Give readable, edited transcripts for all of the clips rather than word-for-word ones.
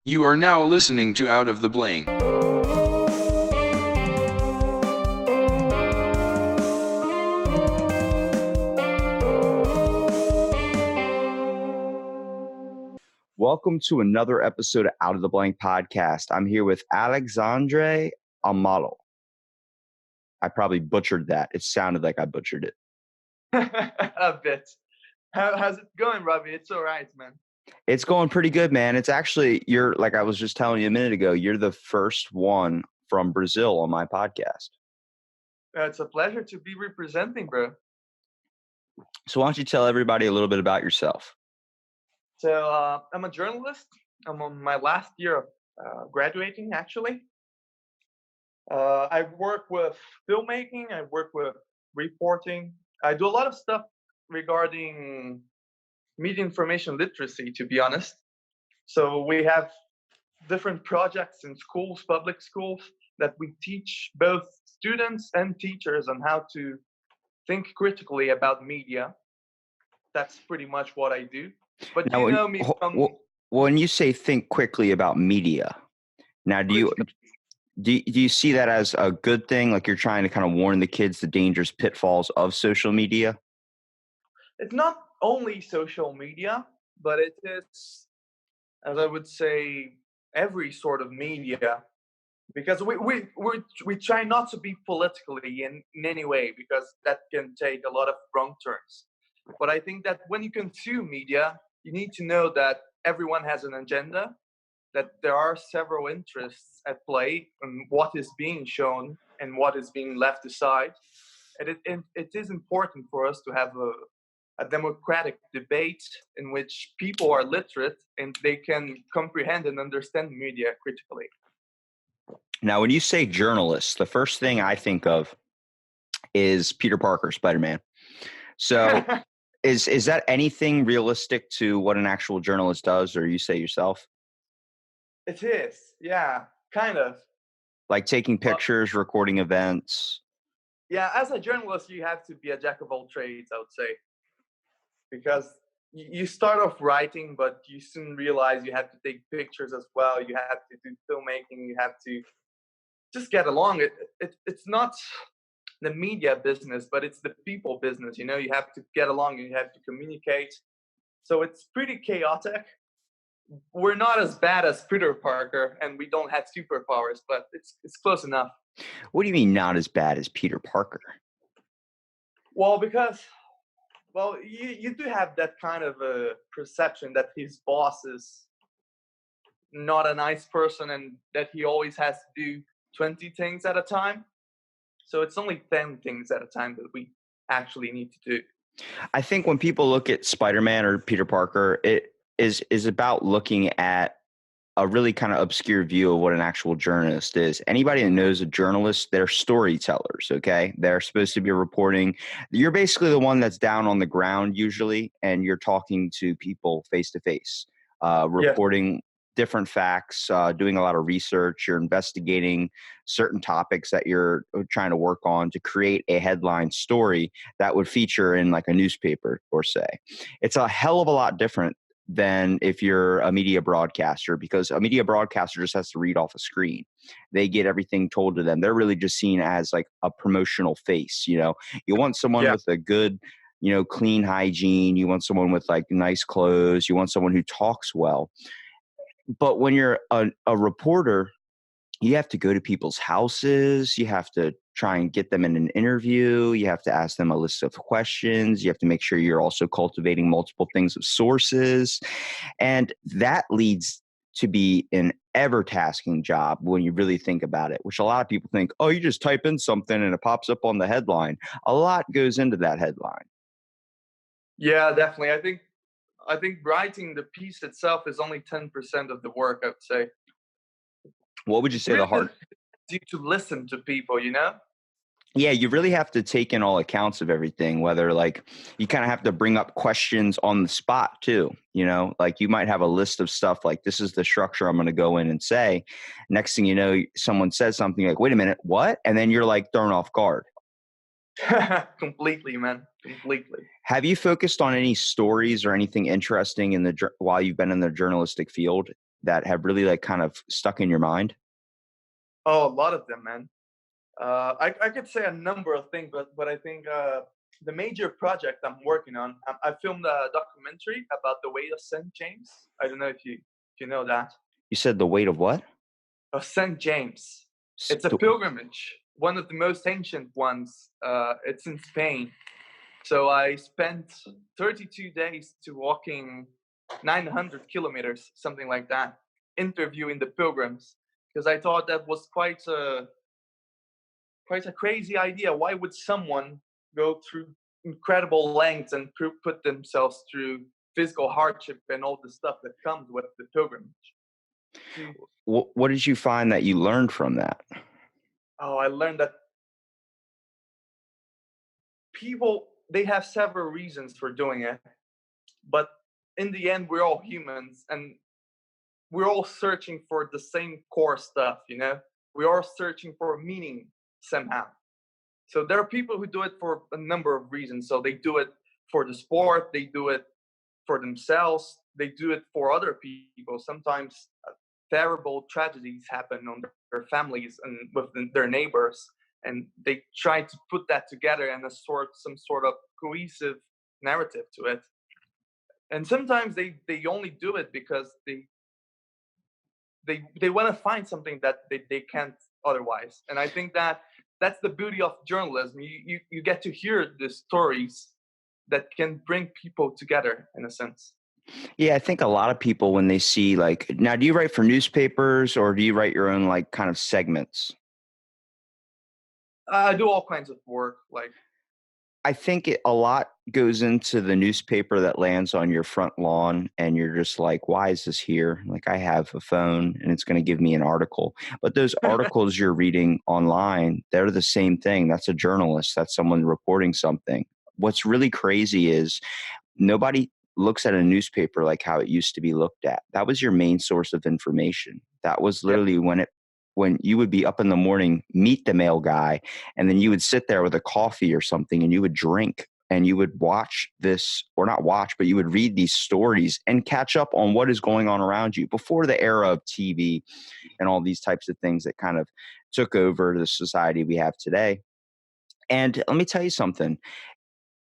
You are now listening to Out of the Blank. Welcome to another episode of Out of the Blank podcast. I'm here with Alexandre Amaral. I probably butchered that. It sounded like I butchered it. A bit. How's it going, Robbie? It's all right, man. It's going pretty good, man. It's actually, like I was just telling you a minute ago, you're the first one from Brazil on my podcast. It's a pleasure to be representing, bro. So why don't you tell everybody a little bit about yourself? So I'm a journalist. I'm on my last year of graduating, actually. I work with filmmaking. I work with reporting. I do a lot of stuff regarding media information literacy, to be honest. So we have different projects in schools, public schools, that we teach both students and teachers on how to think critically about media. That's pretty much what I do. But Now, you know me from when you say think quickly about media, now do you see that as a good thing? Like you're trying to kind of warn the kids the dangerous pitfalls of social media? it's not only social media, but it is, as I would say, every sort of media. Because we try not to be politically in any way, because that can take a lot of wrong turns. But I think that when you consume media, you need to know that everyone has an agenda, that there are several interests at play in what is being shown and what is being left aside. And it is important for us to have a democratic debate in which people are literate and they can comprehend and understand media critically. Now, when you say journalists, the first thing I think of is Peter Parker, Spider-Man. So is that anything realistic to what an actual journalist does, or you say yourself? It is, yeah, kind of. Like taking pictures, recording events? Yeah, as a journalist, you have to be a jack of all trades, I would say. Because you start off writing, but you soon realize you have to take pictures as well. You have to do filmmaking. You have to just get along. It's not the media business, but it's the people business. You know, you have to get along and you have to communicate. So it's pretty chaotic. We're not as bad as Peter Parker, and we don't have superpowers, but it's close enough. What do you mean not as bad as Peter Parker? Well, because you do have that kind of a perception that his boss is not a nice person and that he always has to do 20 things at a time. So it's only 10 things at a time that we actually need to do. I think when people look at Spider-Man or Peter Parker, it is about looking at a really kind of obscure view of what an actual journalist is. Anybody that knows a journalist, they're storytellers, okay? They're supposed to be reporting. You're basically the one that's down on the ground usually, and you're talking to people face to face, reporting different facts, doing a lot of research. You're investigating certain topics that you're trying to work on to create a headline story that would feature in like a newspaper or say. It's a hell of a lot different than if you're a media broadcaster, because a media broadcaster just has to read off a screen. They get everything told to them. They're really just seen as like a promotional face. You know, you want someone with a good, clean hygiene. You want someone with like nice clothes. You want someone who talks well. But when you're a reporter, you have to go to people's houses. You have to try and get them in an interview. You have to ask them a list of questions. You have to make sure you're also cultivating multiple things of sources. And that leads to be an ever-tasking job when you really think about it, which a lot of people think, oh, you just type in something and it pops up on the headline. A lot goes into that headline. Yeah, definitely. I think writing the piece itself is only 10% of the work, I would say. What would you say the hard? You to listen to people, you know? Yeah, you really have to take in all accounts of everything, whether like you kind of have to bring up questions on the spot too, like you might have a list of stuff like this is the structure I'm going to go in and say. Next thing you know, someone says something like, wait a minute, what? And then you're like thrown off guard. Completely, man. Completely. Have you focused on any stories or anything interesting while you've been in the journalistic field that have really like kind of stuck in your mind? Oh, a lot of them, man. I could say a number of things, but I think the major project I'm working on, I filmed a documentary about the way of St. James. I don't know if you know that. You said the weight of what? Of St. James. It's a Sto- pilgrimage, one of the most ancient ones. It's in Spain. So I spent 32 days to walking 900 kilometers, something like that, interviewing the pilgrims, because I thought that was quite a crazy idea. Why would someone go through incredible lengths and put themselves through physical hardship and all the stuff that comes with the pilgrimage? To, what did you find that you learned from that? oh, I learned that people, they have several reasons for doing it, but in the end, we're all humans and we're all searching for the same core stuff, you know? We are searching for meaning somehow. So there are people who do it for a number of reasons. So they do it for the sport, they do it for themselves, they do it for other people. Sometimes terrible tragedies happen on their families and with their neighbors, and they try to put that together in some sort of cohesive narrative to it. And sometimes they only do it because they want to find something that they can't otherwise. And I think that that's the beauty of journalism. You get to hear the stories that can bring people together in a sense. Yeah, I think a lot of people when they see like, now do you write for newspapers or do you write your own like kind of segments? I do all kinds of work, like I think a lot goes into the newspaper that lands on your front lawn, and you're just like, why is this here? Like, I have a phone and it's going to give me an article. But those articles you're reading online, they're the same thing. That's a journalist, that's someone reporting something. What's really crazy is nobody looks at a newspaper like how it used to be looked at. That was your main source of information. That was yeah, literally when you would be up in the morning, meet the mail guy, and then you would sit there with a coffee or something and you would drink and you would watch this, or not watch, but you would read these stories and catch up on what is going on around you before the era of TV and all these types of things that kind of took over the society we have today. And let me tell you something,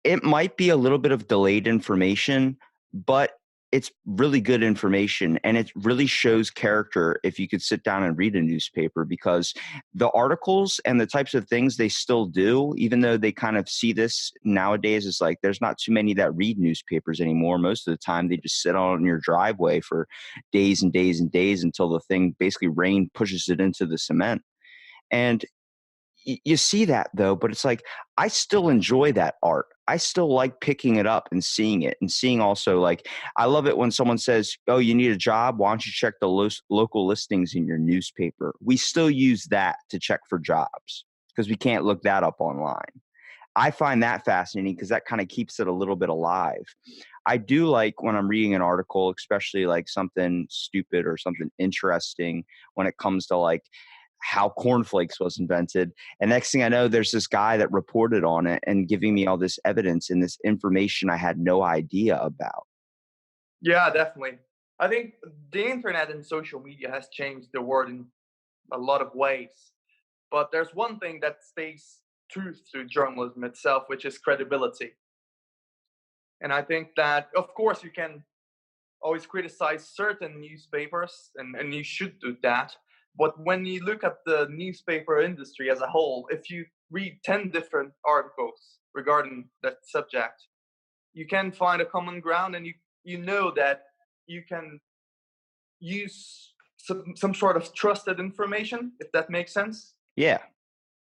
it might be a little bit of delayed information, but it's really good information, and it really shows character if you could sit down and read a newspaper, because the articles and the types of things they still do, even though they kind of see this nowadays, is like there's not too many that read newspapers anymore. Most of the time they just sit on your driveway for days and days and days until the thing basically rain pushes it into the cement. And you see that though, but it's like I still enjoy that art. I still like picking it up and seeing it, and seeing also like I love it when someone says, "Oh, you need a job? Why don't you check the local listings in your newspaper?" We still use that to check for jobs because we can't look that up online. I find that fascinating because that kind of keeps it a little bit alive. I do like when I'm reading an article, especially like something stupid or something interesting when it comes to like how cornflakes was invented. And next thing I know, there's this guy that reported on it and giving me all this evidence and this information I had no idea about. yeah, definitely. I think the internet and social media has changed the world in a lot of ways. But there's one thing that stays true to journalism itself, which is credibility. And I think that, of course, you can always criticize certain newspapers, and you should do that. But when you look at the newspaper industry as a whole, if you read 10 different articles regarding that subject, you can find a common ground, and you know that you can use some sort of trusted information, if that makes sense. Yeah.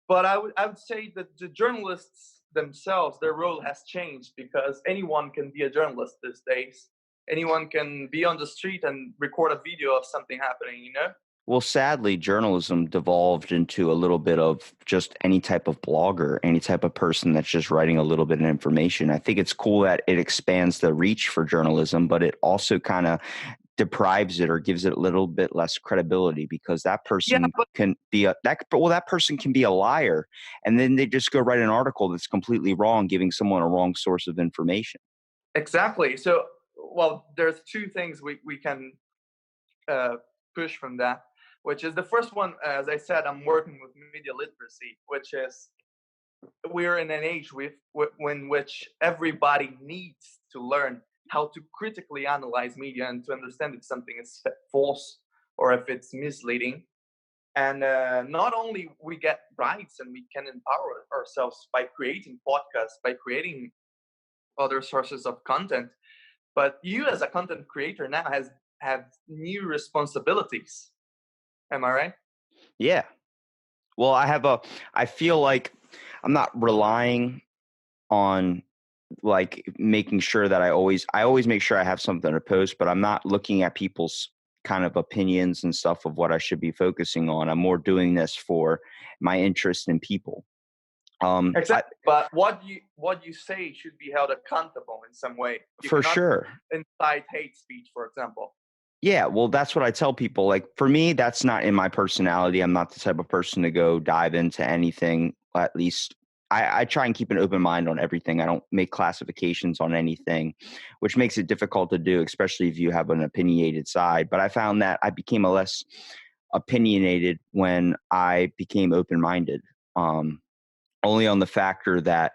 But I would say that the journalists themselves, their role has changed because anyone can be a journalist these days. Anyone can be on the street and record a video of something happening, you know? Well, sadly, journalism devolved into a little bit of just any type of blogger, any type of person that's just writing a little bit of information. I think it's cool that it expands the reach for journalism, but it also kind of deprives it or gives it a little bit less credibility, because that Yeah, person but can be that person can be a liar, and then they just go write an article that's completely wrong, giving someone a wrong source of information. exactly. So, well, there's two things we can push from that, which is the first one. As I said, I'm working with media literacy, which is we're in an age in which everybody needs to learn how to critically analyze media and to understand if something is false or if it's misleading. And not only we get rights and we can empower ourselves by creating podcasts, by creating other sources of content, but you as a content creator now have new responsibilities. Am I right? Yeah. Well, I feel like I'm not relying on like making sure that I always make sure I have something to post, but I'm not looking at people's kind of opinions and stuff of what I should be focusing on. I'm more doing this for my interest in people. Exactly. But what you say should be held accountable in some way. You For cannot sure. incite hate speech, for example. Yeah, well, that's what I tell people. Like for me, that's not in my personality. I'm not the type of person to go dive into anything. At least I try and keep an open mind on everything. I don't make classifications on anything, which makes it difficult to do, especially if you have an opinionated side. But I found that I became a less opinionated when I became open minded. Only on the factor that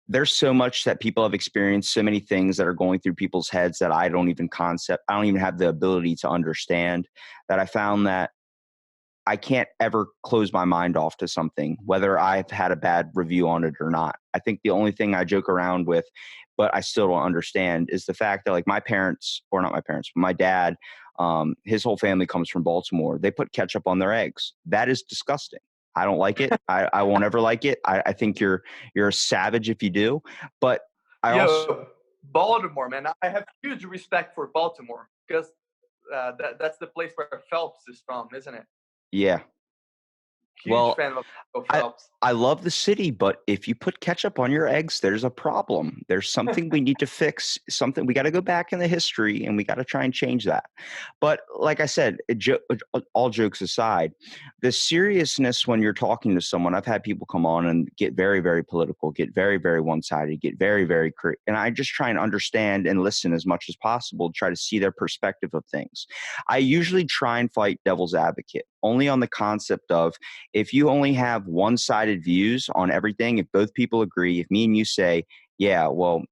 there's so much that people have experienced, so many things that are going through people's heads that I don't even have the ability to understand, that I found that I can't ever close my mind off to something, whether I've had a bad review on it or not. I think the only thing I joke around with, but I still don't understand, is the fact that like my parents, or not my parents, but my dad, his whole family comes from Baltimore. They put ketchup on their eggs. That is disgusting. I don't like it. I won't ever like it. I think you're a savage if you do. But I also, Baltimore, man. I have huge respect for Baltimore because that's the place where Phelps is from, isn't it? yeah. Huge fan of Phelps. I love the city, but if you put ketchup on your eggs, there's a problem. There's something we need to fix. Something we got to go back in the history, and we got to try and change that. But like I said, all jokes aside, the seriousness when you're talking to someone, I've had people come on and get very, very political, get very, very one-sided, get very, very and I just try and understand and listen as much as possible to try to see their perspective of things. I usually try and fight devil's advocate, only on the concept of, if you only have one-sided views on everything, if both people agree, if me and you say, yeah, well,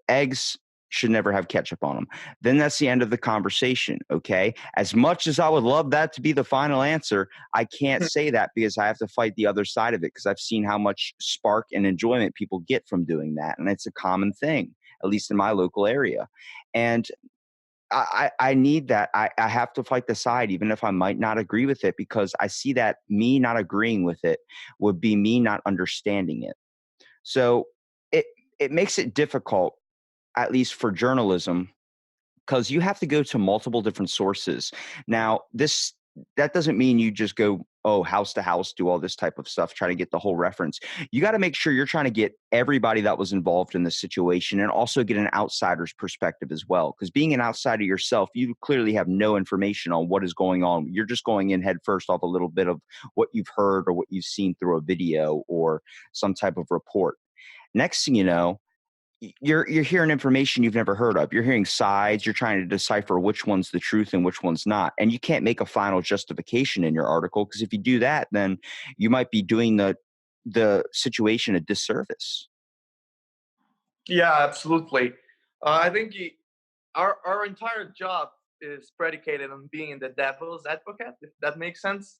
eggs should never have ketchup on them, then that's the end of the conversation, okay? As much as I would love that to be the final answer, I can't say that because I have to fight the other side of it, because I've seen how much spark and enjoyment people get from doing that, and it's a common thing, at least in my local area. And I need that. I have to fight the side, even if I might not agree with it, because I see that me not agreeing with it would be me not understanding it. So it makes it difficult, at least for journalism, because you have to go to multiple different sources. Now, that doesn't mean you just go, house to house, do all this type of stuff, try to get the whole reference. You got to make sure you're trying to get everybody that was involved in the situation, and also get an outsider's perspective as well. Because being an outsider yourself, you clearly have no information on what is going on. You're just going in head first off a little bit of what you've heard or what you've seen through a video or some type of report. Next thing you know, you're hearing information you've never heard of. You're hearing sides. You're trying to decipher which one's the truth and which one's not. And you can't make a final justification in your article, because if you do that, then you might be doing the situation a disservice. Yeah, absolutely. I think our entire job is predicated on being the devil's advocate, if that makes sense.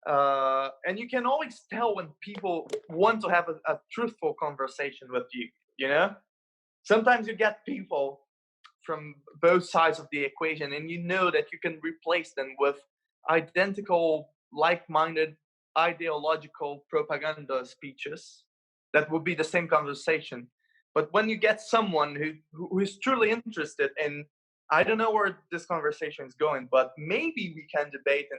And you can always tell when people want to have a truthful conversation with you. Sometimes you get people from both sides of the equation, and you know that you can replace them with identical, like-minded, ideological propaganda speeches that would be the same conversation. But when you get someone who is truly interested in, I don't know where this conversation is going, but maybe we can debate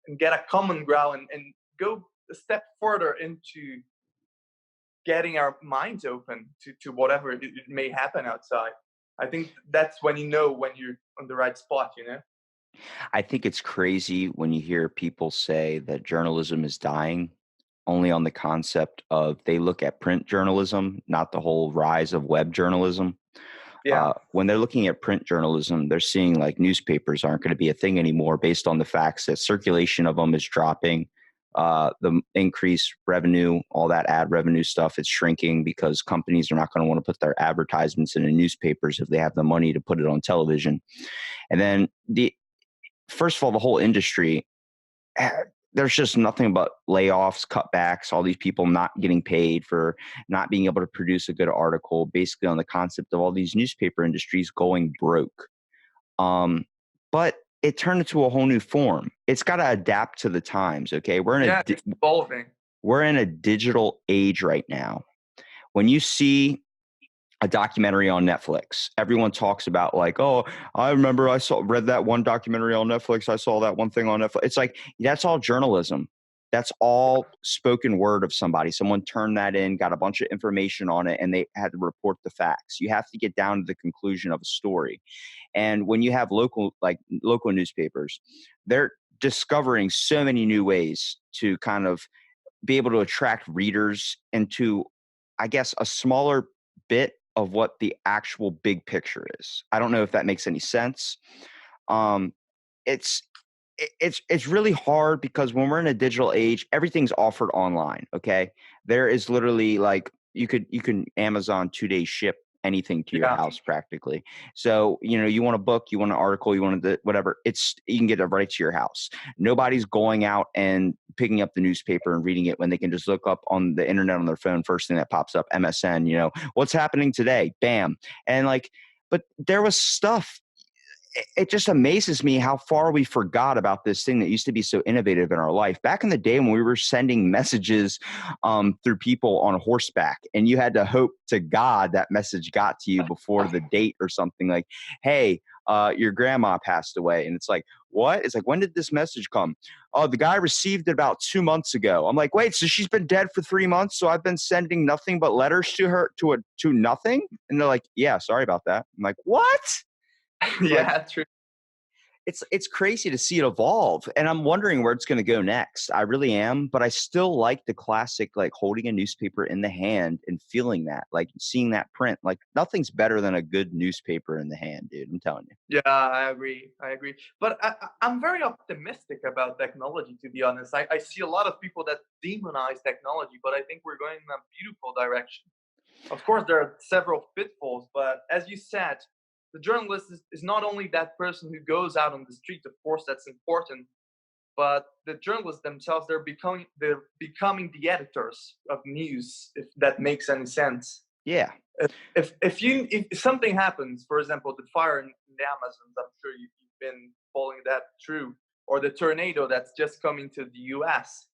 and get a common ground and go a step further into getting our minds open to whatever it may happen outside. I think that's when when you're on the right spot. I think it's crazy when you hear people say that journalism is dying, only on the concept of they look at print journalism, not the whole rise of web journalism. Yeah. When they're looking at print journalism, they're seeing like newspapers aren't going to be a thing anymore based on the facts that circulation of them is dropping. The increased revenue, all that ad revenue stuff, is shrinking because companies are not going to want to put their advertisements in the newspapers if they have the money to put it on television. And then first of all, the whole industry, there's just nothing but layoffs, cutbacks, all these people not getting paid for not being able to produce a good article, basically on the concept of all these newspaper industries going broke. But it turned into a whole new form. It's got to adapt to the times. Okay. It's evolving. We're in a digital age right now. When you see a documentary on Netflix, everyone talks about like, oh, I remember read that one documentary on Netflix. I saw that one thing on Netflix. It's like, that's all journalism. That's all spoken word of somebody. Someone turned that in, got a bunch of information on it, and they had to report the facts. You have to get down to the conclusion of a story. And when you have local newspapers, they're discovering so many new ways to kind of be able to attract readers into, I guess, a smaller bit of what the actual big picture is. I don't know if that makes any sense. It's it's really hard because when we're in a digital age, everything's offered online. Okay, there is literally like you can Amazon 2 day ship anything to your Yeah. house practically. So you want a book, you want an article, you want whatever. You can get it right to your house. Nobody's going out and picking up the newspaper and reading it when they can just look up on the internet on their phone. First thing that pops up, MSN. What's happening today? Bam, and like, but there was stuff. It just amazes me how far we forgot about this thing that used to be so innovative in our life. Back in the day when we were sending messages through people on horseback, and you had to hope to God that message got to you before the date or something like, hey, your grandma passed away. And it's like, what? It's like, when did this message come? Oh, the guy received it about 2 months ago. I'm like, wait, so she's been dead for 3 months? So I've been sending nothing but letters to her to nothing? And they're like, yeah, sorry about that. I'm like, what? Yeah, true. It's crazy to see it evolve, and I'm wondering where it's going to go next. I really am, but I still like the classic, like holding a newspaper in the hand and feeling that, like seeing that print. Like nothing's better than a good newspaper in the hand, dude. I'm telling you. Yeah, I agree. But I'm very optimistic about technology, to be honest. I see a lot of people that demonize technology, but I think we're going in a beautiful direction. Of course, there are several pitfalls, but as you said, the journalist is not only that person who goes out on the street. Of course, that's important, but the journalists themselves, they're becoming the editors of news, if that makes any sense. Yeah. If something happens, for example, the fire in the Amazons, I'm sure you've been following that through, or the tornado that's just coming to the US.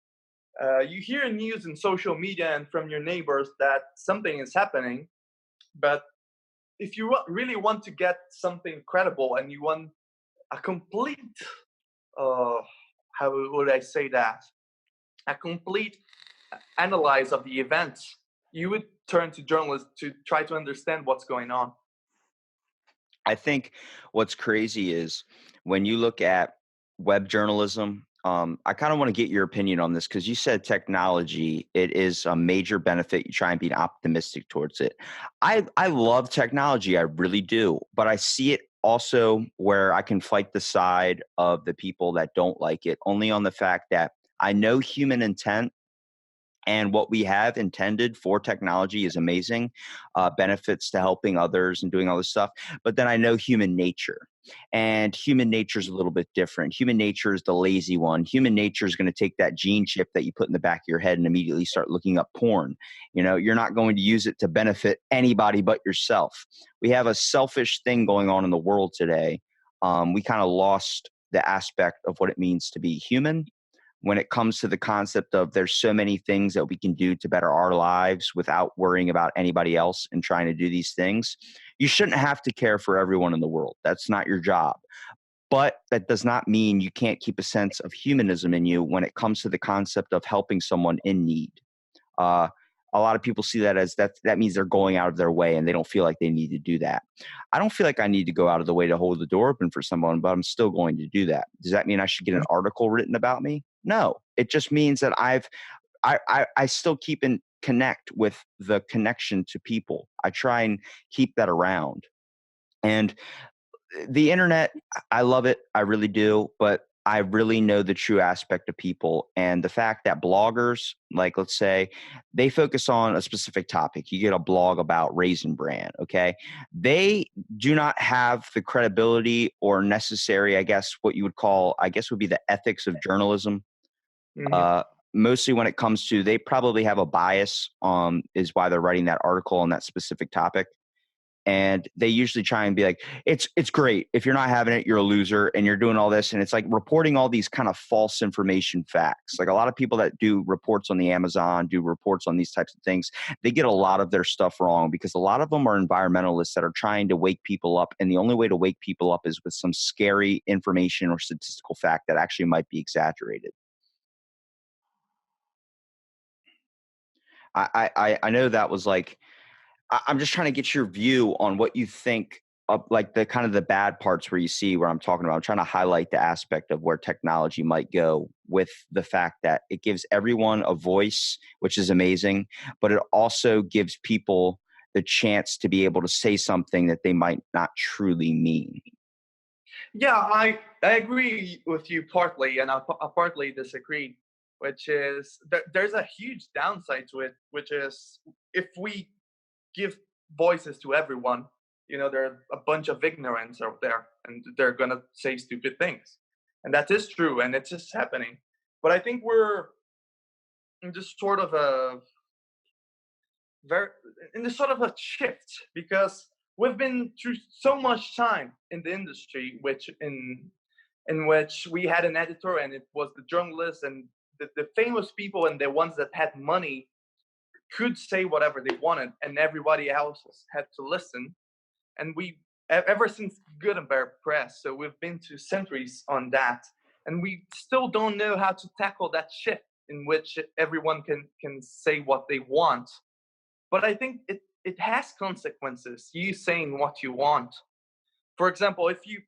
You hear news in social media and from your neighbors that something is happening, but if you really want to get something credible and you want a complete, uh, how would I say that? A complete analyze of the events, you would turn to journalists to try to understand what's going on. I think what's crazy is when you look at web journalism. I kind of want to get your opinion on this because you said technology, it is a major benefit. You try and be optimistic towards it. I love technology, I really do, but I see it also where I can fight the side of the people that don't like it, only on the fact that I know human intent and what we have intended for technology is amazing, benefits to helping others and doing all this stuff. But then I know human nature, and human nature is a little bit different. Human nature is the lazy one. Human nature is going to take that gene chip that you put in the back of your head and immediately start looking up porn. You're not going to use it to benefit anybody but yourself. We have a selfish thing going on in the world today. We kind of lost the aspect of what it means to be human when it comes to the concept of there's so many things that we can do to better our lives without worrying about anybody else and trying to do these things. You shouldn't have to care for everyone in the world. That's not your job. But that does not mean you can't keep a sense of humanism in you when it comes to the concept of helping someone in need. Uh, a lot of people see that as that means they're going out of their way and they don't feel like they need to do that. I don't feel like I need to go out of the way to hold the door open for someone, but I'm still going to do that. Does that mean I should get an article written about me? No, it just means that I still keep in connect with the connection to people. I try and keep that around. And the internet, I love it. I really do. But I really know the true aspect of people, and the fact that bloggers, like let's say, they focus on a specific topic. You get a blog about Raisin Bran, okay? They do not have the credibility or necessary, I guess, what you would call, I guess would be the ethics of journalism. Hmm. Uh, Mostly when it comes to, they probably have a bias, is why they're writing that article on that specific topic. And they usually try and be like, it's great. If you're not having it, you're a loser, and you're doing all this. And it's like reporting all these kind of false information facts. Like a lot of people that do reports on the Amazon, do reports on these types of things, they get a lot of their stuff wrong, because a lot of them are environmentalists that are trying to wake people up. And the only way to wake people up is with some scary information or statistical fact that actually might be exaggerated. I know that was like, I'm just trying to get your view on what you think of like the kind of the bad parts where you see where I'm talking about. I'm trying to highlight the aspect of where technology might go, with the fact that it gives everyone a voice, which is amazing, but it also gives people the chance to be able to say something that they might not truly mean. Yeah, I agree with you partly, and I partly disagree. Which is there's a huge downside to it, which is if we give voices to everyone, there are a bunch of ignorance out there, and they're gonna say stupid things, and that is true, and it's just happening. But I think we're in this sort of a very in this sort of a shift, because we've been through so much time in the industry, in which we had an editor, and it was the journalists and the famous people and the ones that had money could say whatever they wanted, and everybody else had to listen. And ever since Gutenberg press, so we've been to centuries on that, and we still don't know how to tackle that shift in which everyone can say what they want. But I think it has consequences, you saying what you want. For example, if you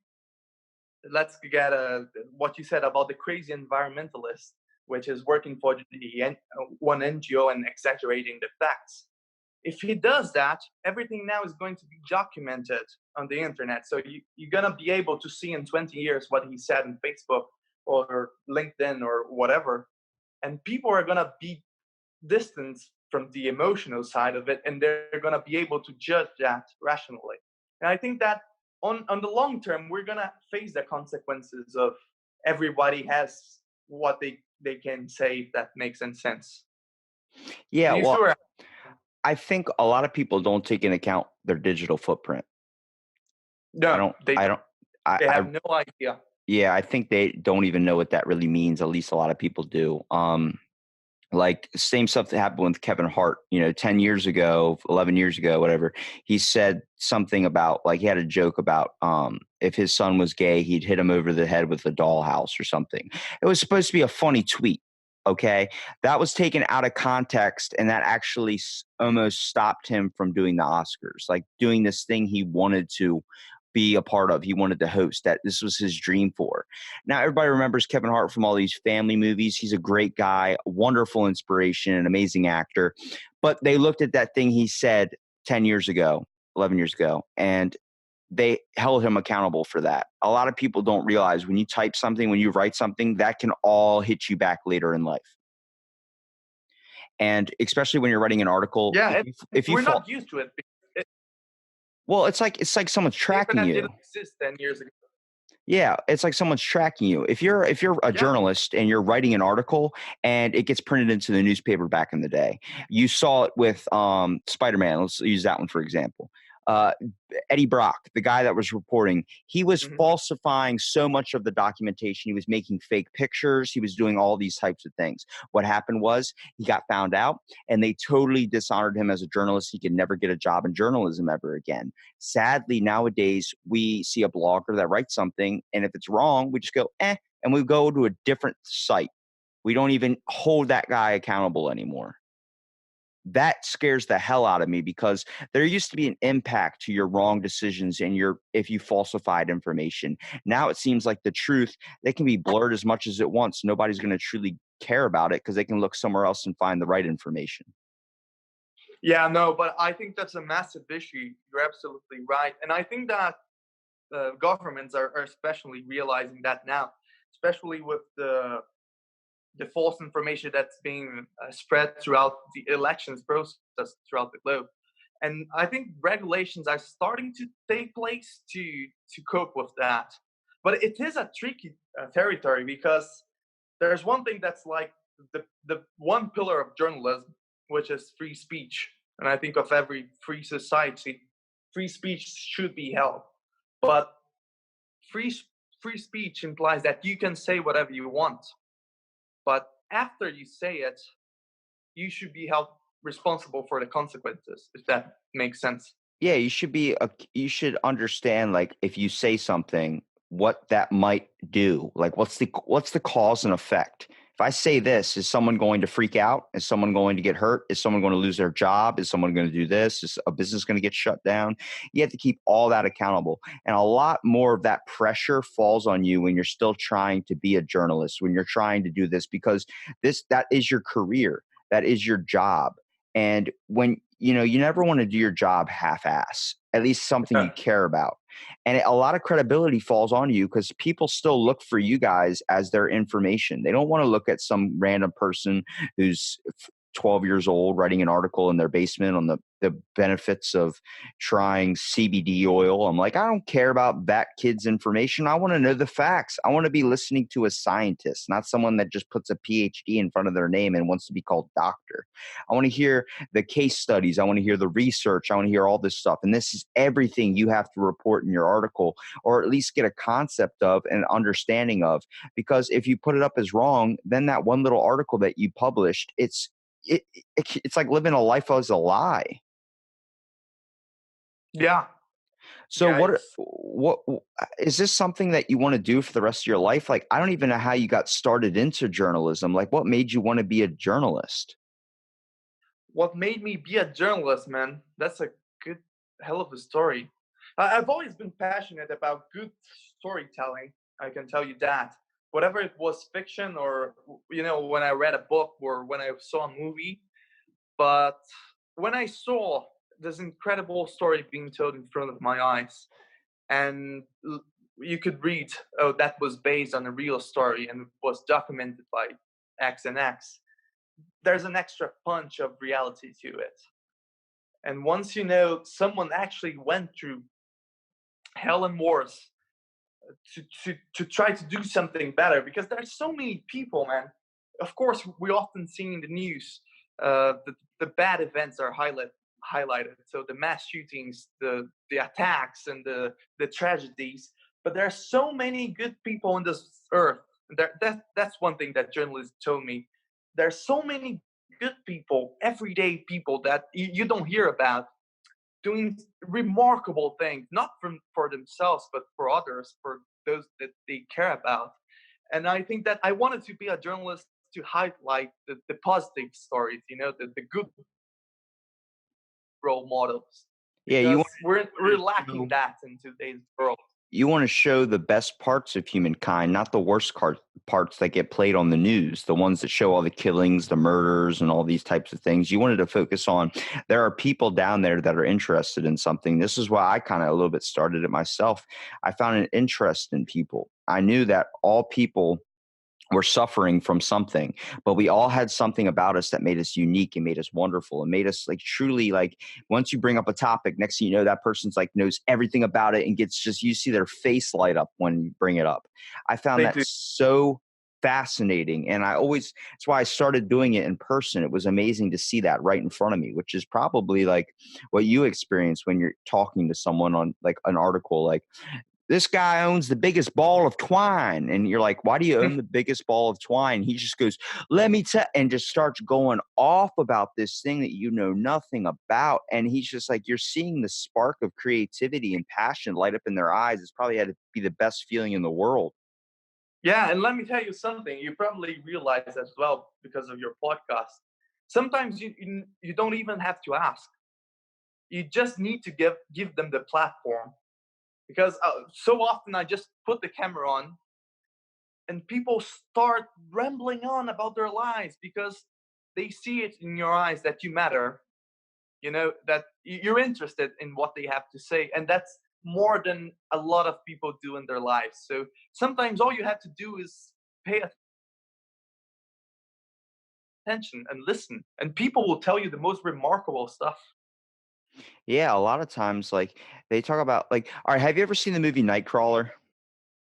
let's get what you said about the crazy environmentalist, which is working for one NGO and exaggerating the facts. If he does that, everything now is going to be documented on the internet. So you're going to be able to see in 20 years what he said on Facebook or LinkedIn or whatever. And people are going to be distanced from the emotional side of it, and they're going to be able to judge that rationally. And I think that on the long term, we're going to face the consequences of everybody has what they can say, if that makes any sense. Yeah, Do you see well, where I think a lot of people don't take into account their digital footprint. I no, don't, they I don't. don't, They I have no idea. yeah, I think they don't even know what that really means. At least a lot of people do. Like same stuff that happened with Kevin Hart, 10 years ago, 11 years ago, whatever. He said something about, like, he had a joke about, if his son was gay, he'd hit him over the head with a dollhouse or something. It was supposed to be a funny tweet. Okay. That was taken out of context, and that actually almost stopped him from doing the Oscars, like doing this thing he wanted to be a part of. He wanted to host, that this was his dream for. Now, everybody remembers Kevin Hart from all these family movies. He's a great guy, wonderful inspiration, an amazing actor. But they looked at that thing he said 10 years ago, 11 years ago, and they held him accountable for that. A lot of people don't realize when you type something, when you write something, that can all hit you back later in life. And especially when you're writing an article, Yeah, if you we're fall, not used to it. well, it's like someone's The tracking internet you. didn't exist 10 years ago. Yeah, it's like someone's tracking you. If you're a Yeah. journalist and you're writing an article and it gets printed into the newspaper back in the day, you saw it with Spider-Man. Let's use that one for example. Uh, Eddie Brock, the guy that was reporting, he was Mhm. falsifying so much of the documentation. He was making fake pictures. He was doing all these types of things. What happened was he got found out, and they totally dishonored him as a journalist. He could never get a job in journalism ever again. Sadly, nowadays, we see a blogger that writes something, and if it's wrong, we just go, and we go to a different site. We don't even hold that guy accountable anymore. That scares the hell out of me, because there used to be an impact to your wrong decisions and if you falsified information. Now it seems like the truth, they can be blurred as much as it wants. Nobody's going to truly care about it because they can look somewhere else and find the right information. Yeah, no, but I think that's a massive issue. You're absolutely right. And I think that governments are especially realizing that now, especially with the false information that's being spread throughout the elections process throughout the globe. And I think regulations are starting to take place to cope with that. But it is a tricky territory, because there's one thing that's like the one pillar of journalism, which is free speech. And I think of every free society, free speech should be held. But free free speech implies that you can say whatever you want, but after you say it, you should be held responsible for the consequences, if that makes sense. Yeah, you should understand, like, if you say something, what that might do. Like, what's the cause and effect? If I say this, is someone going to freak out? Is someone going to get hurt? Is someone going to lose their job? Is someone going to do this? Is a business going to get shut down? You have to keep all that accountable. And a lot more of that pressure falls on you when you're still trying to be a journalist, when you're trying to do this, because that is your career. That is your job. And when you never want to do your job half-ass, at least something you care about. And a lot of credibility falls on you because people still look for you guys as their information. They don't want to look at some random person who's 12 years old writing an article in their basement on the benefits of trying CBD oil. I'm like, I don't care about that kid's information. I want to know the facts. I want to be listening to a scientist, not someone that just puts a PhD in front of their name and wants to be called doctor. I want to hear the case studies. I want to hear the research. I want to hear all this stuff. And this is everything you have to report in your article, or at least get a concept of and understanding of. Because if you put it up as wrong, then that one little article that you published, it's like living a life as a lie. Yeah. So Yeah, what is this something that you want to do for the rest of your life? Like, I don't even know how you got started into journalism. Like, what made you want to be a journalist? what made me be a journalist, man? That's a good hell of a story. I've always been passionate about good storytelling. I can tell you that. Whatever it was, fiction, or when I read a book or when I saw a movie. But when I saw this incredible story being told in front of my eyes, and you could read, oh, that was based on a real story and was documented by X and X, there's an extra punch of reality to it. And once someone actually went through hell and wars to try to do something better, because there's so many people, man. Of course, we often see in the news the bad events are highlighted. So the mass shootings, the attacks, and the tragedies. But there are so many good people on this earth. That's one thing that journalists told me. There are so many good people, everyday people that you don't hear about, doing remarkable things, not for themselves, but for others, for those that they care about. And I think that I wanted to be a journalist to highlight the positive stories, the good role models, Yeah, you because want we're lacking that in today's world. to show the best parts of humankind, not the worst parts that get played on the news, the ones that show all the killings, the murders, and all these types of things. You wanted to focus on, there are people down there that are interested in something. This is why I kind of a little bit started it myself. I found an interest in people. I knew that all people were suffering from something, but we all had something about us that made us unique and made us wonderful and made us, like, truly, like, once you bring up a topic, next thing you know, that person's like knows everything about it and gets just, you see their face light up when you bring it up. I found They that do. so fascinating. And that's why I started doing it in person. It was amazing to see that right in front of me, which is probably like what you experience when you're talking to someone on like an article, like, this guy owns the biggest ball of twine. And you're like, why do you own the biggest ball of twine? He just goes, let me tell, and just starts going off about this thing that you know nothing about. And he's just like, you're seeing the spark of creativity and passion light up in their eyes. It's probably had to be the best feeling in the world. Yeah, and let me tell you something. You probably realize as well because of your podcast. Sometimes you don't even have to ask. You just need to give them the platform, because so often I just put the camera on and people start rambling on about their lives because they see it in your eyes that you matter, that you're interested in what they have to say. And that's more than a lot of people do in their lives. So sometimes all you have to do is pay attention and listen, and people will tell you the most remarkable stuff. Yeah, a lot of times, like they talk about, like, all right, have you ever seen the movie Nightcrawler,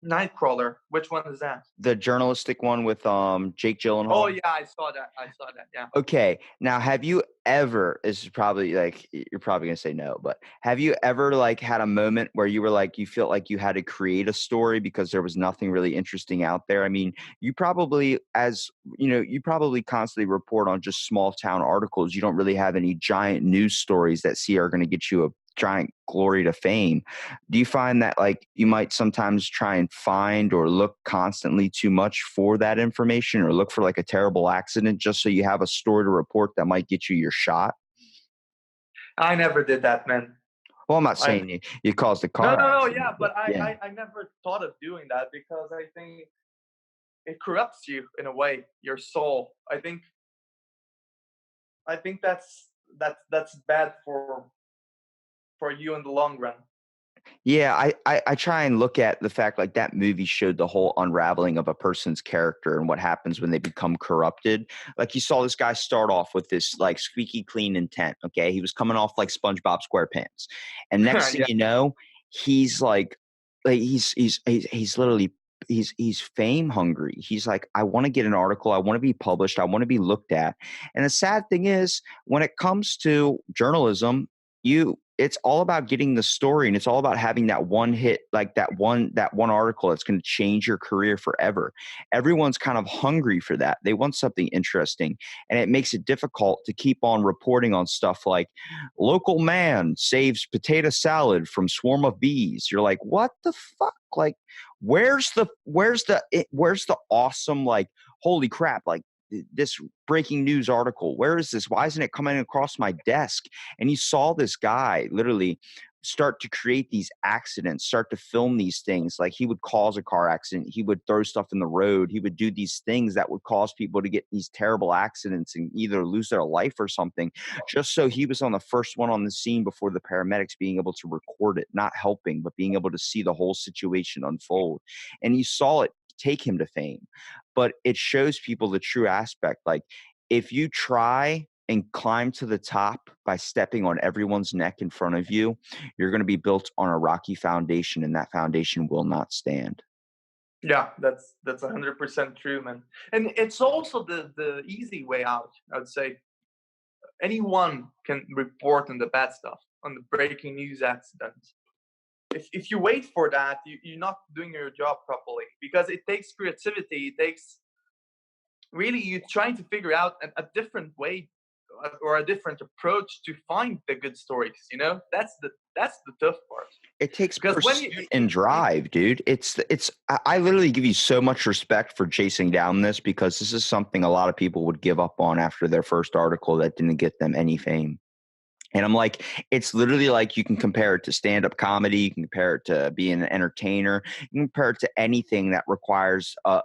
Nightcrawler, which one is that? the journalistic one with Jake Oh Gyllenhaal? yeah, I saw that. I saw that. Yeah. Okay, now have you ever, this is probably like you're probably gonna say no, but have you ever like had a moment where you were like you felt like you had to create a story because there was nothing really interesting out there? I mean, you probably, as you know, you probably constantly report on just small town articles. You don't really have any giant news stories that see are gonna get you a giant glory to fame. Do you find that like you might sometimes try and find or look constantly too much for that information, or look for like a terrible accident just so you have a story to report that might get you your shot? I never did that, man. Well, I'm not I saying you caused a No, car no, no. accident, Yeah, but but I, yeah. I, I never thought of doing that because I think it corrupts you in a way, your soul. I think that's bad for you in the long run. Yeah, I try and look at the fact like that movie showed the whole unraveling of a person's character and what happens when they become corrupted. Like you saw this guy start off with this like squeaky clean intent. Okay. He was coming off like SpongeBob SquarePants. And next thing Yeah, you know, he's like he's literally he's fame hungry. He's like, I want to get an article, I want to be published, I want to be looked at. And the sad thing is, when it comes to journalism, it's all about getting the story, and it's all about having that one hit, like that one article that's going to change your career forever. Everyone's kind of hungry for that. They want something interesting, and it makes it difficult to keep on reporting on stuff like local man saves potato salad from swarm of bees. You're like, what the fuck? Like, where's the awesome, like, holy crap, like this breaking news article, where is this, why isn't it coming across my desk? And you saw this guy literally start to create these accidents, start to film these things. Like he would cause a car accident, he would throw stuff in the road, he would do these things that would cause people to get these terrible accidents and either lose their life or something, just so he was on the first one on the scene before the paramedics, being able to record it, not helping, but being able to see the whole situation unfold. And you saw it take him to fame. But it shows people the true aspect. Like, if you try and climb to the top by stepping on everyone's neck in front of you, you're going to be built on a rocky foundation, and that foundation will not stand. yeah, that's 100% true, man. And it's also the easy way out. I would say anyone can report on the bad stuff, on the breaking news accidents. If you wait for that, you're not doing your job properly because it takes creativity. It takes really you trying to figure out a different way or a different approach to find the good stories. That's the tough part It takes because when pursuit and drive, dude. I literally give you so much respect for chasing down this, because this is something a lot of people would give up on after their first article that didn't get them any fame. And I'm like, it's literally like you can compare it to stand-up comedy, you can compare it to being an entertainer, you can compare it to anything that requires a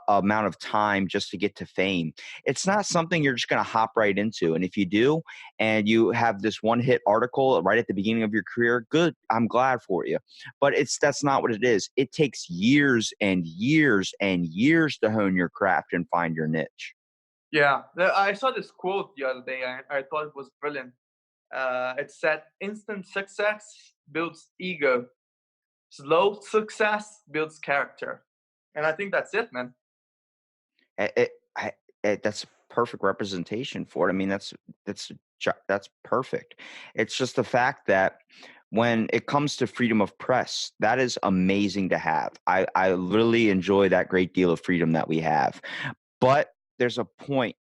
amount of time just to get to fame. It's not something you're just going to hop right into. And if you do, and you have this one hit article right at the beginning of your career, good. I'm glad for you. But that's not what it is. It takes years and years and years to hone your craft and find your niche. yeah, I saw this quote the other day. I thought it was brilliant. It said, "Instant success builds ego. Slow success builds character." And I think that's it, man. That's a perfect representation for it. I mean, that's perfect. It's just the fact that when it comes to freedom of press, that is amazing to have. I really enjoy that great deal of freedom that we have. But there's a point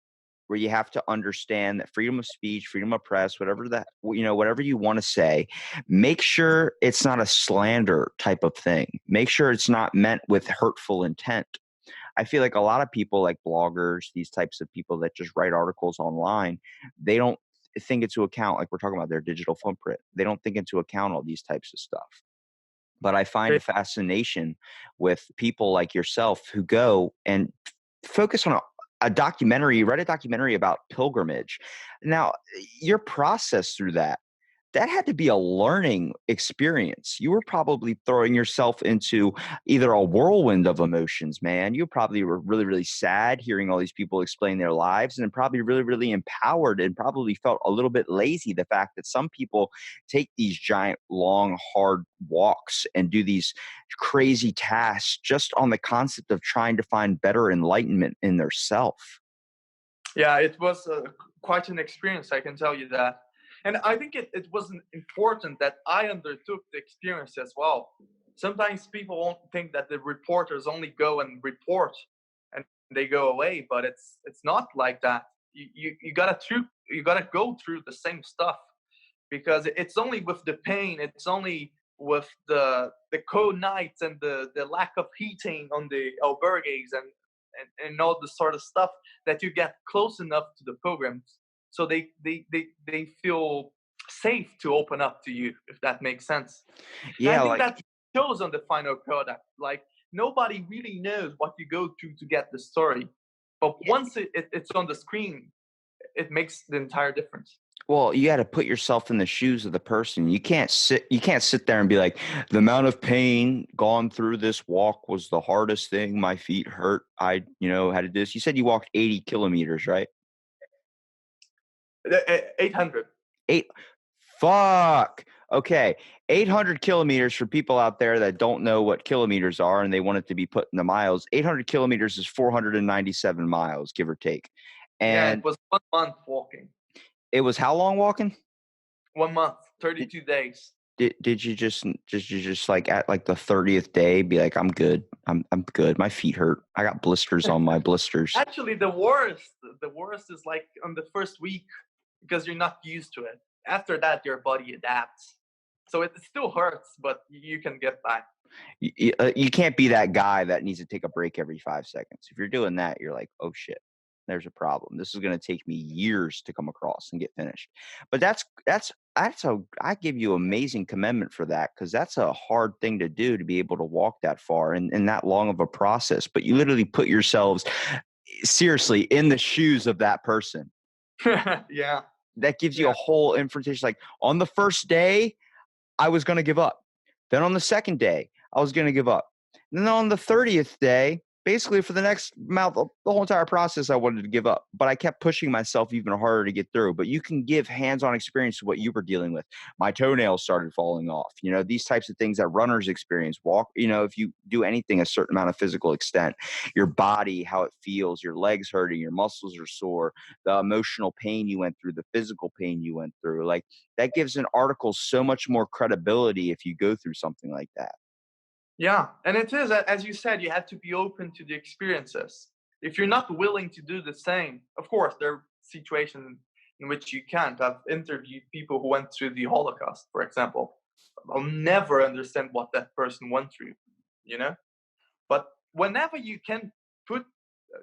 where you have to understand that freedom of speech, freedom of press, whatever you want to say, make sure it's not a slander type of thing. Make sure it's not meant with hurtful intent. I feel like a lot of people, like bloggers, these types of people that just write articles online, they don't think into account, like we're talking about, their digital footprint. They don't think into account all these types of stuff. But I find a fascination with people like yourself who go and focus on a documentary, write a documentary about pilgrimage. Now, your process through that, that had to be a learning experience. You were probably throwing yourself into either a whirlwind of emotions, man. You probably were really, really sad hearing all these people explain their lives, and probably really, really empowered, and probably felt a little bit lazy. The fact that some people take these giant, long, hard walks and do these crazy tasks just on the concept of trying to find better enlightenment in their self. Yeah, it was quite an experience, I can tell you that. And I think it was important that I undertook the experience as well. Sometimes people won't think that the reporters only go and report and they go away, but it's not like that. You gotta go through the same stuff, because it's only with the pain, it's only with the cold nights and the lack of heating on the albergues and all the sort of stuff that you get close enough to the programs, so they feel safe to open up to you, if that makes sense. And I Yeah, think like that shows on the final product. Like, nobody really knows what you go through to get the story, but once it's on the screen, it makes the entire difference. well, you got to put yourself in the shoes of the person. You can't sit there and be like, the amount of pain gone through this walk was the hardest thing. My feet hurt. I, had to do this. You said you walked 80 kilometers, right? 800. Eight. Fuck. Okay. 800 kilometers for people out there that don't know what kilometers are and they want it to be put into miles. 800 kilometers is 497 miles, give or take. Yeah, it And was 1 month walking. it was how long walking? 1 month, Did, 32 days. did you just like at like the 30th day be like, I'm good. I'm good. My feet hurt. I got blisters on my blisters. Actually, the worst is like on the first week, because you're not used to it. After that, your body adapts. So it still hurts, but you can get back. You can't be that guy that needs to take a break every 5 seconds. If you're doing that, you're like, oh shit, there's a problem. This is going to take me years to come across and get finished. But I give you amazing commendament for that, because that's a hard thing to do, to be able to walk that far and that long of a process. But you literally put yourselves seriously in the shoes of that person. Yeah. That gives you Yeah. a whole information. Like, on the first day, I was going to give up. Then on the second day, I was going to give up. And then on the 30th day, basically for the next the whole entire process, I wanted to give up. But I kept pushing myself even harder to get through. But you can give hands-on experience to what you were dealing with. My toenails started falling off. These types of things that runners experience. Walk, if you do anything a certain amount of physical extent, your body, how it feels, your legs hurting, your muscles are sore, the emotional pain you went through, the physical pain you went through. Like, that gives an article so much more credibility if you go through something like that. Yeah, and it is, as you said, you have to be open to the experiences. If you're not willing to do the same, of course, there are situations in which you can't. I've interviewed people who went through the Holocaust, for example. I'll never understand what that person went through, you know? But whenever you can put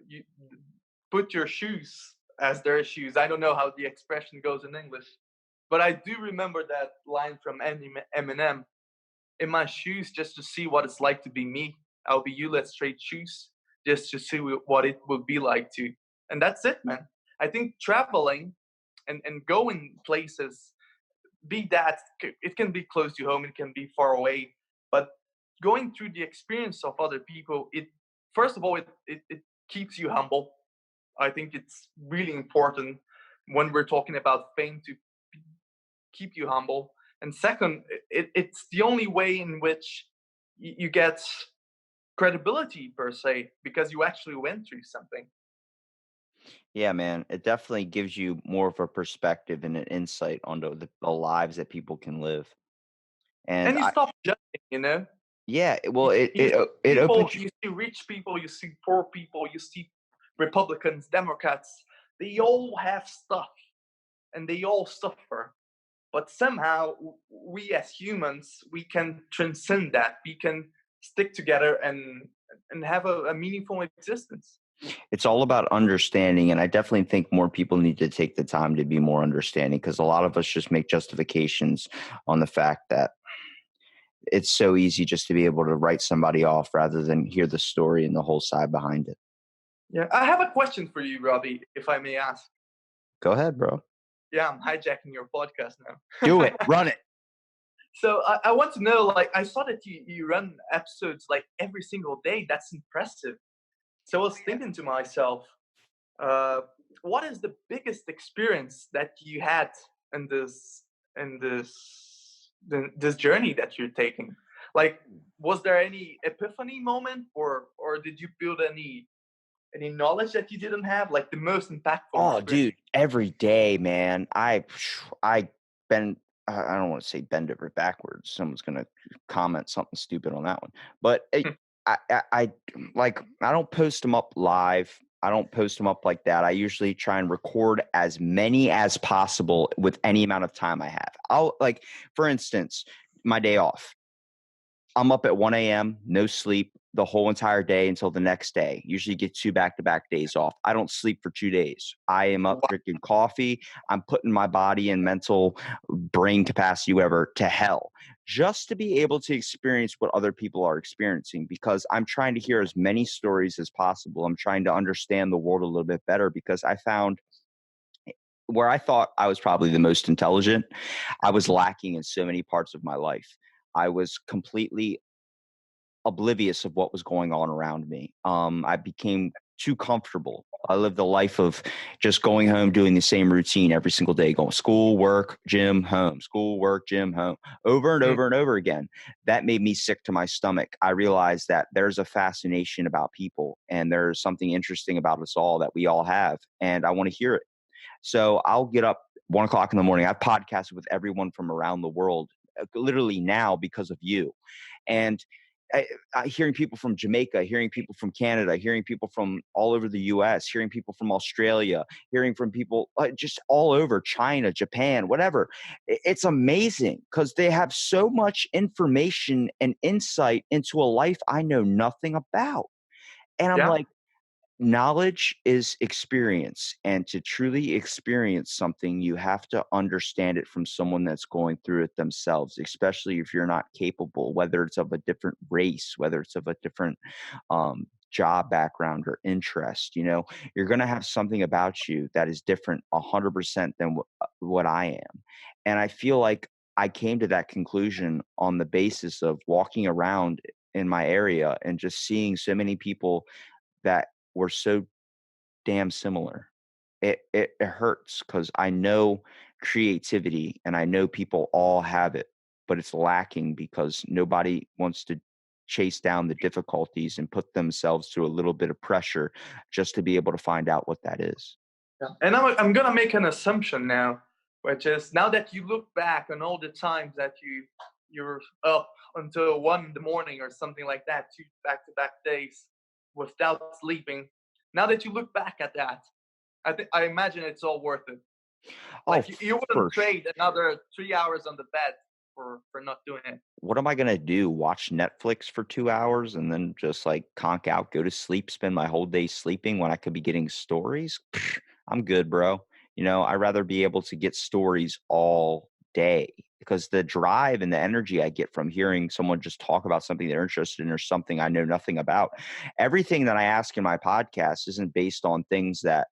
you put your shoes as their shoes, I don't know how the expression goes in English, but I do remember that line from Eminem, in my shoes, just to see what it's like to be me. I'll be you, let's trade shoes, just to see what it would be like to. And that's it, man. I think traveling and going places, it can be close to home, it can be far away, but going through the experience of other people, first of all, it keeps you humble. I think it's really important when we're talking about fame to keep you humble. And second, it's the only way in which you get credibility, per se, because you actually went through something. Yeah, man, it definitely gives you more of a perspective and an insight onto the lives that people can live. And And you stop judging. yeah, well, You, it you it see o- it people, opens. you see rich people, you see poor people, you see Republicans, Democrats. They all have stuff and they all suffer. But somehow, we as humans, we can transcend that. We can stick together and have a meaningful existence. It's all about understanding, and I definitely think more people need to take the time to be more understanding, because a lot of us just make justifications on the fact that it's so easy just to be able to write somebody off rather than hear the story and the whole side behind it. Yeah, I have a question for you, Robbie, if I may ask. Go ahead, bro. Yeah, I'm hijacking your podcast Do it. now. Run it. So I want to know, like, I saw that you run episodes like every single day. That's impressive. So I was thinking to myself, uh, what is the biggest experience that you had in this journey that you're taking? Like, was there any epiphany moment, or did you build any knowledge that you didn't have? Like the most impactful Oh, experience? dude, every day, man. I bend. I don't want to say bend over backwards. Someone's gonna comment something stupid on that one. But I like. I don't post them up live. I don't post them up like that. I usually try and record as many as possible with any amount of time I have. I'll like, for instance, my day off. I'm up at 1 a.m., no sleep the whole entire day until the next day. Usually get 2 back-to-back days off. I don't sleep for 2 days. I am up drinking coffee. I'm putting my body and mental brain capacity, whatever, to hell just to be able to experience what other people are experiencing, because I'm trying to hear as many stories as possible. I'm trying to understand the world a little bit better, because I found where I thought I was probably the most intelligent, I was lacking in so many parts of my life. I was completely oblivious of what was going on around me. I became too comfortable. I lived a life of just going home, doing the same routine every single day, going school, work, gym, home, school, work, gym, home, over and Mm, over and over again. That made me sick to my stomach. I realized that there's a fascination about people, and there's something interesting about us all that we all have, and I want to hear it. So I'll get up 1 o'clock in the morning. I've podcasted with everyone from around the world, literally now because of you. And hearing people from Jamaica, hearing people from Canada, hearing people from all over the US, hearing people from Australia, hearing from people just all over China, Japan, whatever. It's amazing because they have so much information and insight into a life I know nothing about. And I'm yeah, like, knowledge is experience, and to truly experience something, you have to understand it from someone that's going through it themselves, especially if you're not capable, whether it's of a different race, whether it's of a different job background or interest. You're going to have something about you that is different 100% than what I am. And I feel like I came to that conclusion on the basis of walking around in my area and just seeing so many people that were so damn similar. It hurts because I know creativity and I know people all have it, but it's lacking because nobody wants to chase down the difficulties and put themselves through a little bit of pressure just to be able to find out what that is. yeah. And I'm gonna make an assumption now, which is, now that you look back on all the times that you're up until 1 in the morning or something like that, 2 back-to-back days without sleeping. Now that you look back at that, I imagine it's all worth it. Oh, Like you wouldn't for trade another 3 hours on the bed for not doing it. what am I gonna do? Watch Netflix for 2 hours and then just like conk out, go to sleep, spend my whole day sleeping when I could be getting stories? I'm good, bro. I'd rather be able to get stories all day, because the drive and the energy I get from hearing someone just talk about something they're interested in or something I know nothing about. Everything that I ask in my podcast isn't based on things that,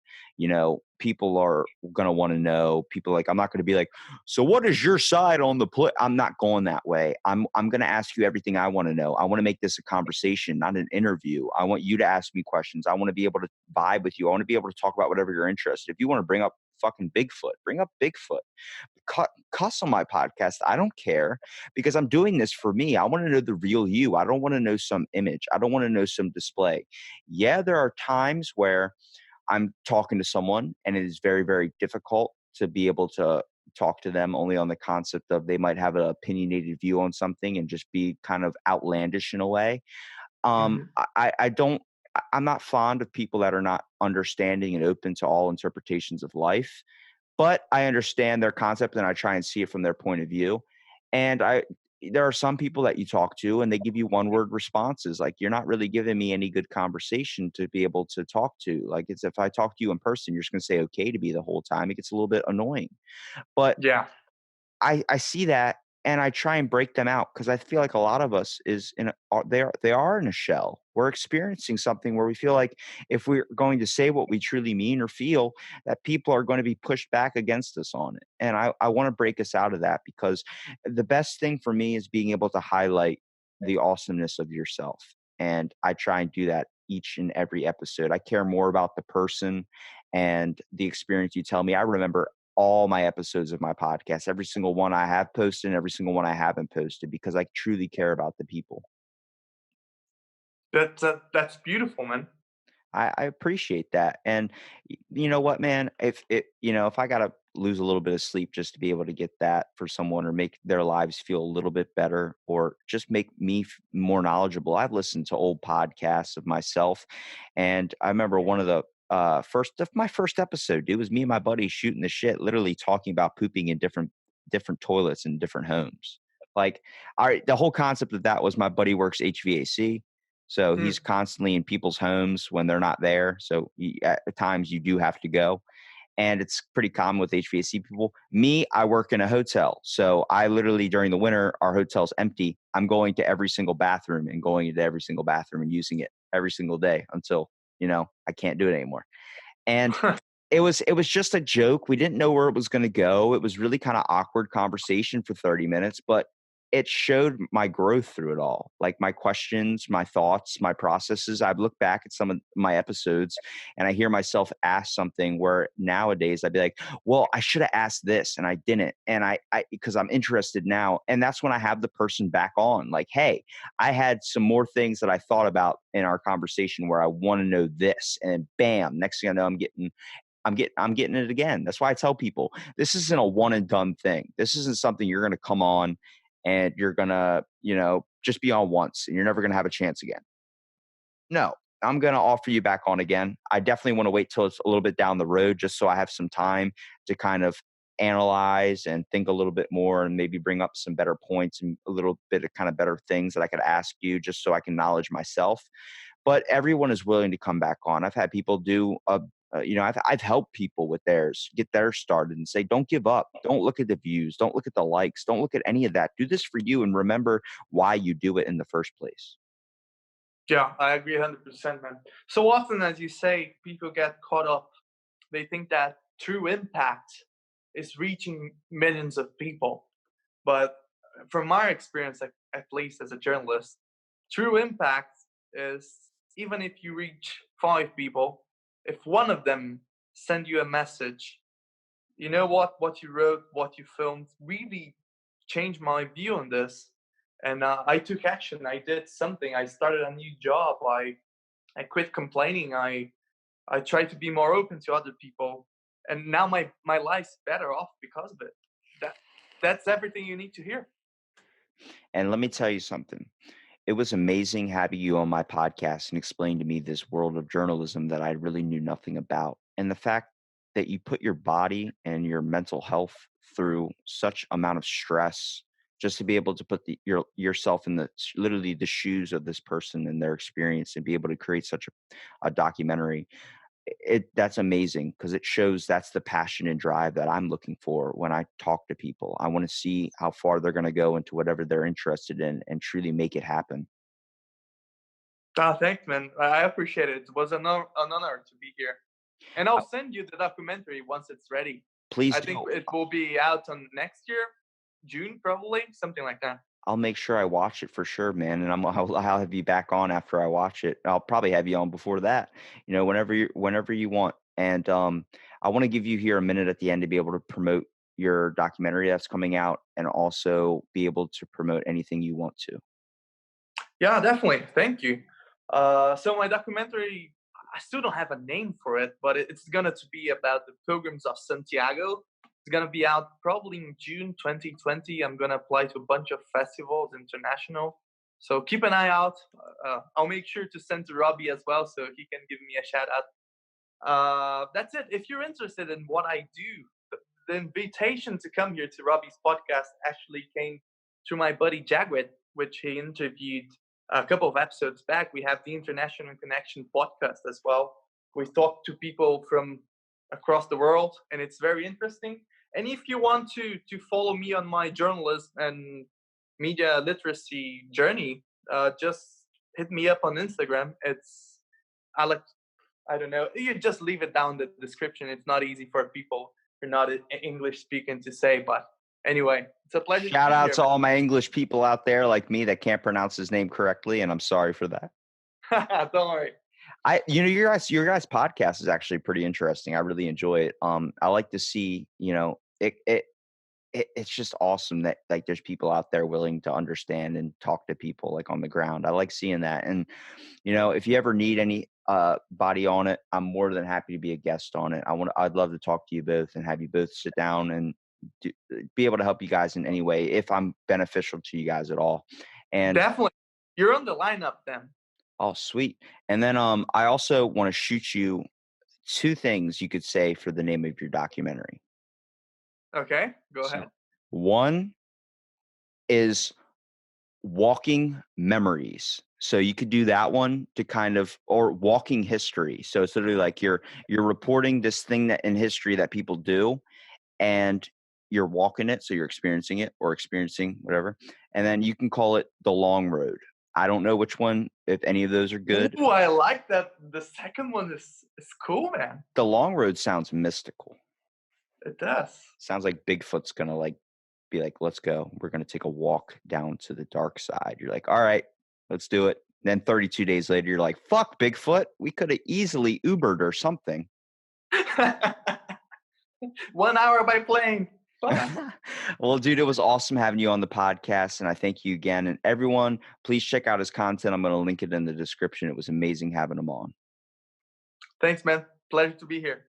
people are gonna want to know. People like, I'm not gonna be like, so what is your side on the play? I'm not going that way. I'm going to ask you everything I want to know. I want to make this a conversation, not an interview. I want you to ask me questions. I want to be able to vibe with you. I want to be able to talk about whatever you're interested. If you want to bring up fucking Bigfoot, bring up Bigfoot. Cuss on my podcast. I don't care, because I'm doing this for me. I want to know the real you. I don't want to know some image. I don't want to know some display. Yeah, there are times where I'm talking to someone and it is very, very difficult to be able to talk to them only on the concept of they might have an opinionated view on something and just be kind of outlandish in a way. Mhm. I don't, I'm not fond of people that are not understanding and open to all interpretations of life, but I understand their concept and I try and see it from their point of view. And there are some people that you talk to and they give you one word responses. Like, you're not really giving me any good conversation to be able to talk to. Like, it's, if I talk to you in person, you're just going to say okay to me the whole time. It gets a little bit annoying, but Yeah. I see that. and I try and break them out because I feel like a lot of us they are in a shell. We're experiencing something where we feel like if we're going to say what we truly mean or feel, that people are going to be pushed back against us on it. And I want to break us out of that, because the best thing for me is being able to highlight the awesomeness of yourself. And I try and do that each and every episode. I care more about the person and the experience you tell me. I remember all my episodes of my podcast, every single one I have posted and every single one I haven't posted, because I truly care about the people. That's beautiful, man. I appreciate that. And you know what, man, if I got to lose a little bit of sleep just to be able to get that for someone, or make their lives feel a little bit better, or just make me more knowledgeable. I've listened to old podcasts of myself. And I remember one of the my first episode, it was me and my buddy shooting the shit, literally talking about pooping in different toilets in different homes. Like, all right, the whole concept of that was my buddy works HVAC. So Hmm. he's constantly in people's homes when they're not there. So at times you do have to go. And it's pretty common with HVAC people. Me, I work in a hotel. So I literally, during the winter, our hotel's empty. I'm going to every single bathroom and going into every single bathroom and using it every single day until, I can't do it anymore. And it was just a joke. We didn't know where it was going to go. It was really kind of awkward conversation for 30 minutes, but it showed my growth through it all. Like my questions, my thoughts, my processes. I've looked back at some of my episodes and I hear myself ask something where nowadays I'd be like, well, I should have asked this and I didn't. And because I'm interested now. And that's when I have the person back on, like, hey, I had some more things that I thought about in our conversation where I want to know this. And bam, next thing I know, I'm getting it again. That's why I tell people this isn't a one and done thing. This isn't something you're going to come on and you're going to, just be on once and you're never going to have a chance again. No, I'm going to offer you back on again. I definitely want to wait till it's a little bit down the road, just so I have some time to kind of analyze and think a little bit more, and maybe bring up some better points and a little bit of kind of better things that I could ask you, just so I can knowledge myself. But everyone is willing to come back on. I've had people I've helped people with theirs, get theirs started, and say, don't give up. Don't look at the views. Don't look at the likes. Don't look at any of that. Do this for you and remember why you do it in the first place. Yeah, I agree 100%, man. So often, as you say, people get caught up. They think that true impact is reaching millions of people. But from my experience, at least as a journalist, true impact is, even if you reach 5 people, if one of them send you a message, you know what you wrote, what you filmed, really changed my view on this. And I took action. I did something. I started a new job. I quit complaining. I tried to be more open to other people, and now my life's better off because of it. That that's everything you need to hear. And let me tell you something. It was amazing having you on my podcast and explain to me this world of journalism that I really knew nothing about. And the fact that you put your body and your mental health through such amount of stress just to be able to put yourself in literally the shoes of this person and their experience, and be able to create such a documentary. That's amazing, because it shows that's the passion and drive that I'm looking for when I talk to people. I want to see how far they're going to go into whatever they're interested in and truly make it happen. Thanks, man. I appreciate it. It was an honor to be here. And I'll Uh, send you the documentary once it's ready. Please I think do. it will be out on next year, June probably, something like that. I'll make sure I watch it for sure, man. And I'll have you back on after I watch it. I'll probably have you on before that, whenever you want. And I want to give you here a minute at the end to be able to promote your documentary that's coming out, and also be able to promote anything you want to. Yeah, definitely. Thank you. So my documentary, I still don't have a name for it, but it's gonna to be about the Pilgrims of Santiago. It's gonna be out probably in June 2020. I'm gonna apply to a bunch of festivals, international. So keep an eye out. I'll make sure to send to Robbie as well, so he can give me a shout out. That's it. If you're interested in what I do, the invitation to come here to Robbie's podcast actually came through my buddy Jagwit, which he interviewed a couple of episodes back. We have the International Connection podcast as well. We talk to people from across the world, and it's very interesting. And if you want to follow me on my journalism and media literacy journey, just hit me up on Instagram. It's Alex. I don't know. You just leave it down the description. It's not easy for people who are not English speaking to say, but anyway, it's a pleasure. Shout to be out here, to all my English people out there like me that can't pronounce his name correctly, and I'm sorry for that. Don't worry. Your guys' podcast is actually pretty interesting. I really enjoy it. I like to see, it's just awesome that like there's people out there willing to understand and talk to people like on the ground. I like seeing that. And if you ever need any body on it, I'm more than happy to be a guest on it. I'd love to talk to you both and have you both sit down and be able to help you guys in any way if I'm beneficial to you guys at all. And definitely, you're on the lineup then. Oh, sweet. And then I also want to shoot you 2 things you could say for the name of your documentary. Okay, go So, ahead. one is walking memories. So you could do that one to kind of, or walking history. So it's literally like you're reporting this thing that in history that people do, and you're walking it. So you're experiencing it or experiencing whatever. And then you can call it the long road. I don't know which one, if any of those are good. Ooh, I like that. The second one is cool, man. The long road sounds mystical. It does. Sounds like Bigfoot's gonna like be like, let's go. We're gonna take a walk down to the dark side. You're like, all right, let's do it. Then 32 days later, you're like, fuck Bigfoot. We could have easily Ubered or something. 1 hour by plane. Well, dude, it was awesome having you on the podcast, and I thank you again. And everyone, please check out his content. I'm going to link it in the description. It was amazing having him on. Thanks, man. Pleasure to be here.